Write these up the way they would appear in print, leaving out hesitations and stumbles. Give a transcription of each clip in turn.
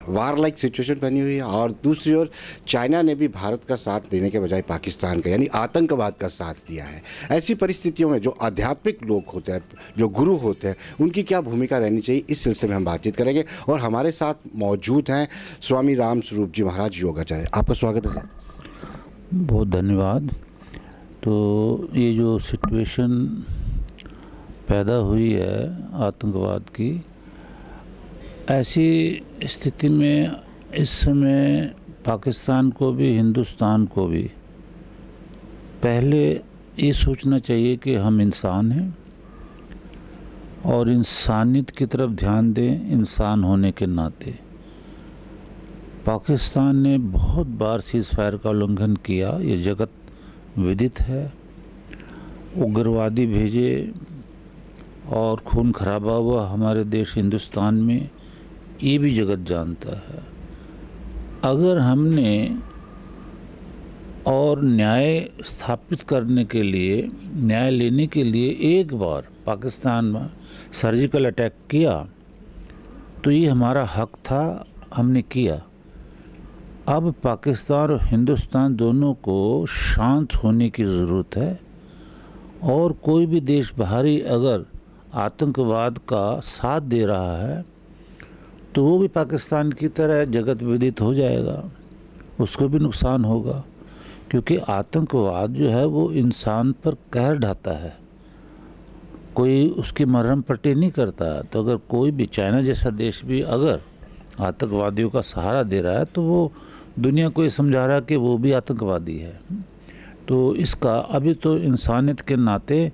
वार like situation बनी हुई है, और दूसरी ओर चाइना ने भी भारत का साथ देने के बजाय पाकिस्तान का यानी आतंकवाद का साथ दिया है। ऐसी परिस्थितियों में जो आध्यात्मिक लोग होते हैं, जो गुरु होते हैं, उनकी क्या भूमिका रहनी चाहिए, इस सिलसिले में हम बातचीत करेंगे। और हमारे साथ मौजूद हैं स्वामी राम स्वरूप जी महाराज योगाचार्य। आपका स्वागत है सर। बहुत धन्यवाद। तो ये जो सिचुएशन पैदा हुई है आतंकवाद की, ऐसी स्थिति में इस समय पाकिस्तान को भी हिंदुस्तान को भी पहले ये सोचना चाहिए कि हम इंसान हैं और इंसानियत की तरफ ध्यान दें। इंसान होने के नाते पाकिस्तान ने बहुत बार सीज़ फायर का उल्लंघन किया, ये जगत विदित है। उग्रवादी भेजे और खून खराबा हुआ हमारे देश हिंदुस्तान में, ये भी जगत जानता है। अगर हमने और न्याय स्थापित करने के लिए, न्याय लेने के लिए एक बार पाकिस्तान में सर्जिकल अटैक किया तो ये हमारा हक था, हमने किया। अब पाकिस्तान और हिंदुस्तान दोनों को शांत होने की ज़रूरत है, और कोई भी देश बाहरी अगर आतंकवाद का साथ दे रहा है तो वो भी पाकिस्तान की तरह जगत विदित हो जाएगा, उसको भी नुकसान होगा। क्योंकि आतंकवाद जो है वो इंसान पर कहर ढाता है, कोई उसकी मरहम पट्टी नहीं करता। तो अगर कोई भी, चाइना जैसा देश भी अगर आतंकवादियों का सहारा दे रहा है तो वो दुनिया को ये समझा रहा है कि वो भी आतंकवादी है। तो इसका अभी तो इंसानियत के नाते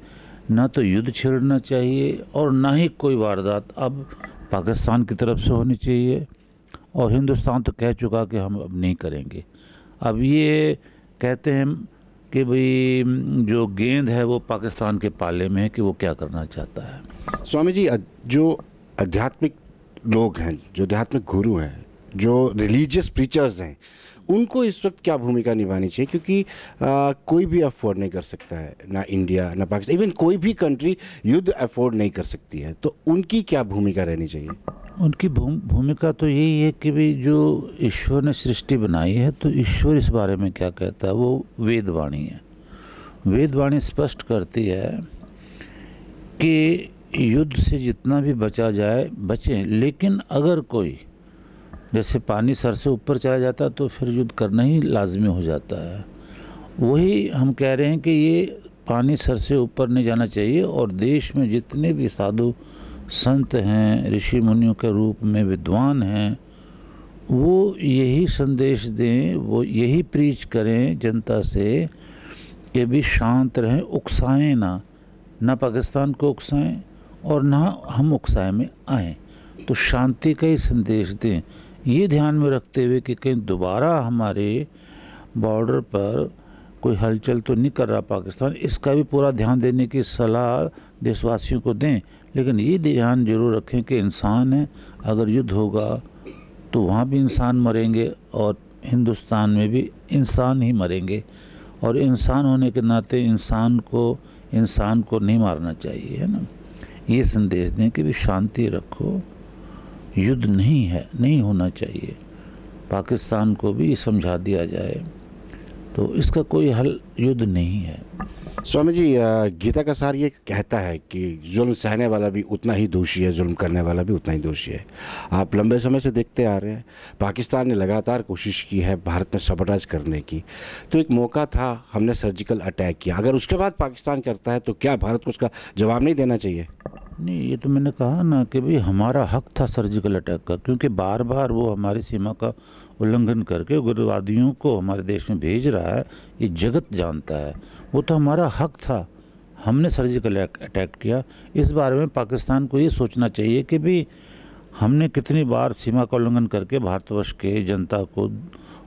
ना तो युद्ध छेड़ना चाहिए और ना ही कोई वारदात अब पाकिस्तान की तरफ से होनी चाहिए। और हिंदुस्तान तो कह चुका कि हम अब नहीं करेंगे। अब ये कहते हैं कि भाई जो गेंद है वो पाकिस्तान के पाले में है कि वो क्या करना चाहता है। स्वामी जी, जो आध्यात्मिक लोग हैं, जो आध्यात्मिक गुरु हैं, जो रिलीजियस प्रीचर्स हैं, उनको इस वक्त क्या भूमिका निभानी चाहिए? क्योंकि कोई भी अफोर्ड नहीं कर सकता है, ना इंडिया ना पाकिस्तान, इवन कोई भी कंट्री युद्ध अफोर्ड नहीं कर सकती है। तो उनकी क्या भूमिका रहनी चाहिए? उनकी भूमिका तो यही है कि भाई जो ईश्वर ने सृष्टि बनाई है, तो ईश्वर इस बारे में क्या कहता है, वो वेदवाणी है। वेदवाणी स्पष्ट करती है कि युद्ध से जितना भी बचा जाए बचें, लेकिन अगर कोई, जैसे पानी सर से ऊपर चला जाता तो फिर युद्ध करना ही लाजमी हो जाता है। वही हम कह रहे हैं कि ये पानी सर से ऊपर नहीं जाना चाहिए, और देश में जितने भी साधु संत हैं, ऋषि मुनियों के रूप में विद्वान हैं, वो यही संदेश दें, वो यही प्रीच करें जनता से कि भी शांत रहें, उकसाएं ना पाकिस्तान को उकसाएं और ना हम उकसाए में आएँ। तो शांति का ही संदेश दें, ये ध्यान में रखते हुए कि कहीं दोबारा हमारे बॉर्डर पर कोई हलचल तो नहीं कर रहा पाकिस्तान। इसका भी पूरा ध्यान देने की सलाह देशवासियों को दें। लेकिन ये ध्यान जरूर रखें कि इंसान है, अगर युद्ध होगा तो वहाँ भी इंसान मरेंगे और हिंदुस्तान में भी इंसान ही मरेंगे, और इंसान होने के नाते इंसान को नहीं मारना चाहिए, है ना। ये संदेश दें कि भी शांति रखो, युद्ध नहीं है, नहीं होना चाहिए। पाकिस्तान को भी समझा दिया जाए, तो इसका कोई हल युद्ध नहीं है। स्वामी जी, गीता का सार ये कहता है कि जुल्म सहने वाला भी उतना ही दोषी है, जुल्म करने वाला भी उतना ही दोषी है। आप लंबे समय से देखते आ रहे हैं, पाकिस्तान ने लगातार कोशिश की है भारत में सबटाज करने की। तो एक मौका था, हमने सर्जिकल अटैक किया। अगर उसके बाद पाकिस्तान करता है तो क्या भारत को उसका जवाब नहीं देना चाहिए? नहीं, ये तो मैंने कहा ना कि भाई हमारा हक था सर्जिकल अटैक का, क्योंकि बार बार वो हमारी सीमा का उल्लंघन करके उग्रवादियों को हमारे देश में भेज रहा है, ये जगत जानता है। वो तो हमारा हक था, हमने सर्जिकल अटैक किया। इस बारे में पाकिस्तान को ये सोचना चाहिए कि भाई हमने कितनी बार सीमा का उल्लंघन करके भारतवर्ष के जनता को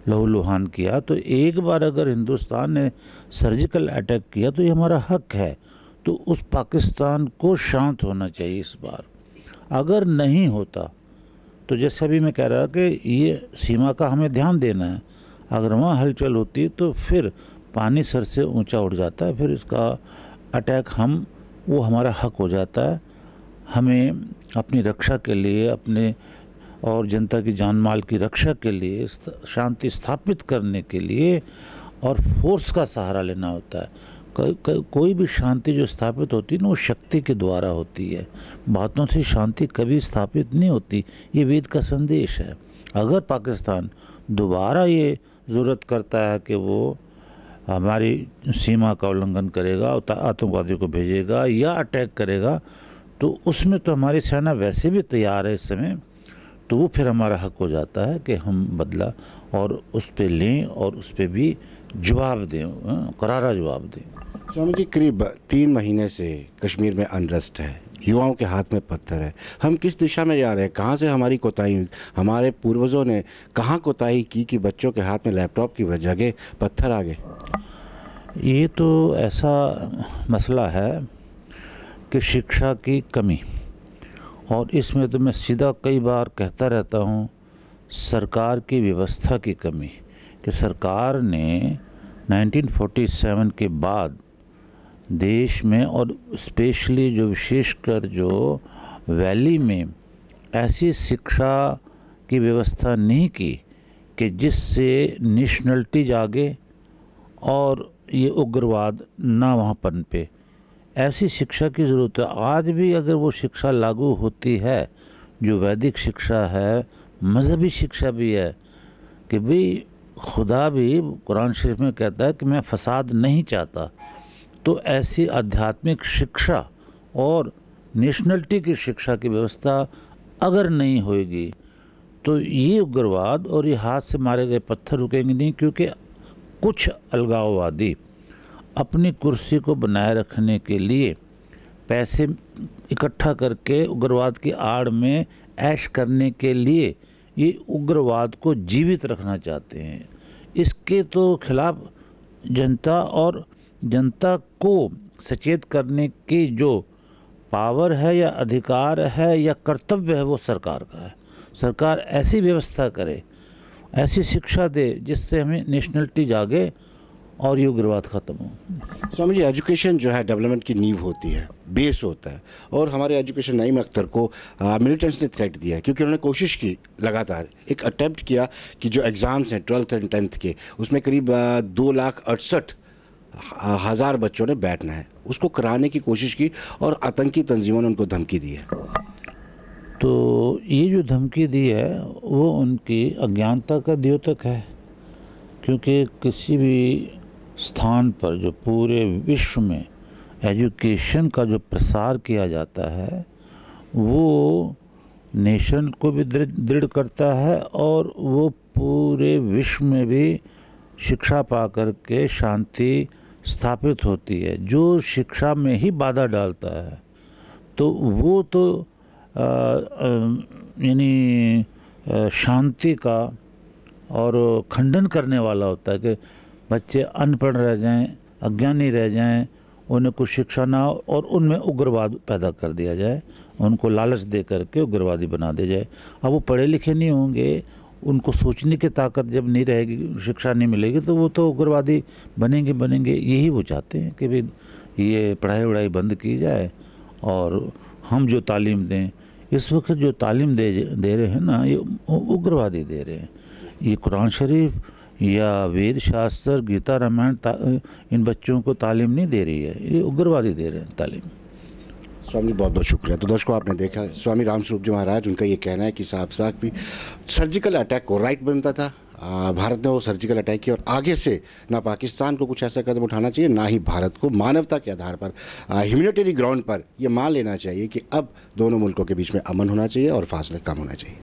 लहूलुहान किया। तो एक बार अगर हिंदुस्तान ने सर्जिकल अटैक किया तो ये हमारा हक है। तो उस पाकिस्तान को शांत होना चाहिए इस बार। अगर नहीं होता तो जैसे अभी मैं कह रहा कि ये सीमा का हमें ध्यान देना है, अगर वहाँ हलचल होती तो फिर पानी सर से ऊंचा उठ जाता है, फिर इसका अटैक वो हमारा हक हो जाता है। हमें अपनी रक्षा के लिए अपने और जनता की जान माल की रक्षा के लिए, शांति स्थापित करने के लिए और फोर्स का सहारा लेना होता है। कोई भी शांति जो स्थापित होती है ना, वो शक्ति के द्वारा होती है। बातों से शांति कभी स्थापित नहीं होती। ये वेद का संदेश है। अगर पाकिस्तान दोबारा ये ज़रूरत करता है कि वो हमारी सीमा का उल्लंघन करेगा, आतंकवादियों को भेजेगा या अटैक करेगा, तो उसमें तो हमारी सेना वैसे भी तैयार है इस समय। तो वो फिर हमारा हक हो जाता है कि हम बदला और उस पर लें और उस पर भी जवाब दें, करारा जवाब दें। स्वामी जी, करीब 3 महीने से कश्मीर में अनरेस्ट है, युवाओं के हाथ में पत्थर है। हम किस दिशा में जा रहे हैं? कहाँ से हमारी कोताही हुई? हमारे पूर्वजों ने कहाँ कोताही की कि बच्चों के हाथ में लैपटॉप की जगह पत्थर आ गए? ये तो ऐसा मसला है कि शिक्षा की कमी, और इसमें तो मैं सीधा कई बार कहता रहता हूँ, सरकार की व्यवस्था की कमी। कि सरकार ने 1947 के बाद देश में और स्पेशली जो विशेषकर जो वैली में ऐसी शिक्षा की व्यवस्था नहीं की कि जिससे नेशनलिटी जागे और ये उग्रवाद ना वहाँ पनपे। ऐसी शिक्षा की ज़रूरत है। आज भी अगर वो शिक्षा लागू होती है, जो वैदिक शिक्षा है, मज़हबी शिक्षा भी है, कि भाई खुदा भी कुरान शरीफ में कहता है कि मैं फसाद नहीं चाहता, तो ऐसी आध्यात्मिक शिक्षा और नेशनलिटी की शिक्षा की व्यवस्था अगर नहीं होएगी तो ये उग्रवाद और ये हाथ से मारे गए पत्थर रुकेंगे नहीं। क्योंकि कुछ अलगाववादी अपनी कुर्सी को बनाए रखने के लिए पैसे इकट्ठा करके उग्रवाद की आड़ में ऐश करने के लिए ये उग्रवाद को जीवित रखना चाहते हैं। इसके तो खिलाफ जनता और जनता को सचेत करने की जो पावर है या अधिकार है या कर्तव्य है, वो सरकार का है। सरकार ऐसी व्यवस्था करे, ऐसी शिक्षा दे जिससे हमें नेशनलिटी जागे और ये उग्रवाद ख़त्म हो। स्वामी जी, एजुकेशन जो है डेवलपमेंट की नींव होती है, बेस होता है। और हमारे एजुकेशन नईम अख्तर को मिलिटेंट्स ने थ्रेट दिया है, क्योंकि उन्होंने कोशिश की, लगातार एक अटैम्प्ट किया कि जो एग्ज़ाम्स हैं 12th एंड 10th के, उसमें करीब 2,68,000 बच्चों ने बैठना है, उसको कराने की कोशिश की और आतंकी तंजीमों ने उनको धमकी दी है। तो ये जो धमकी दी है वो उनकी अज्ञानता का द्योतक है। क्योंकि किसी भी स्थान पर जो पूरे विश्व में एजुकेशन का जो प्रसार किया जाता है, वो नेशन को भी दृढ़ करता है और वो पूरे विश्व में भी शिक्षा पा कर के शांति स्थापित होती है। जो शिक्षा में ही बाधा डालता है तो वो तो यानी शांति का और खंडन करने वाला होता है कि बच्चे अनपढ़ रह जाएं, अज्ञानी रह जाएं, उन्हें कुछ शिक्षा ना हो और उनमें उग्रवाद पैदा कर दिया जाए, उनको लालच दे करके उग्रवादी बना दिया जाए। अब वो पढ़े लिखे नहीं होंगे, उनको सोचने की ताकत जब नहीं रहेगी, शिक्षा नहीं मिलेगी, तो वो तो उग्रवादी बनेंगे। यही वो चाहते हैं कि भाई ये पढ़ाई वढ़ाई बंद की जाए और हम जो तालीम दें। इस वक्त जो तालीम दे रहे हैं ना, ये उग्रवादी दे रहे हैं। ये कुरान शरीफ या वेद शास्त्र, गीता, रामायण इन बच्चों को तालीम नहीं दे रही है, ये उग्रवादी दे रहे हैं तालीम। स्वामी बहुत बहुत शुक्रिया। तो दर्शकों, आपने देखा स्वामी राम स्वरूप जी महाराज, उनका ये कहना है कि साफ भी सर्जिकल अटैक को राइट बनता था, भारत ने वो सर्जिकल अटैक किया और आगे से ना पाकिस्तान को कुछ ऐसा कदम उठाना चाहिए, ना ही भारत को मानवता के आधार पर, ह्यूमैनिटेरियन ग्राउंड पर ये मान लेना चाहिए कि अब दोनों मुल्कों के बीच में अमन होना चाहिए और फासले कम होना चाहिए।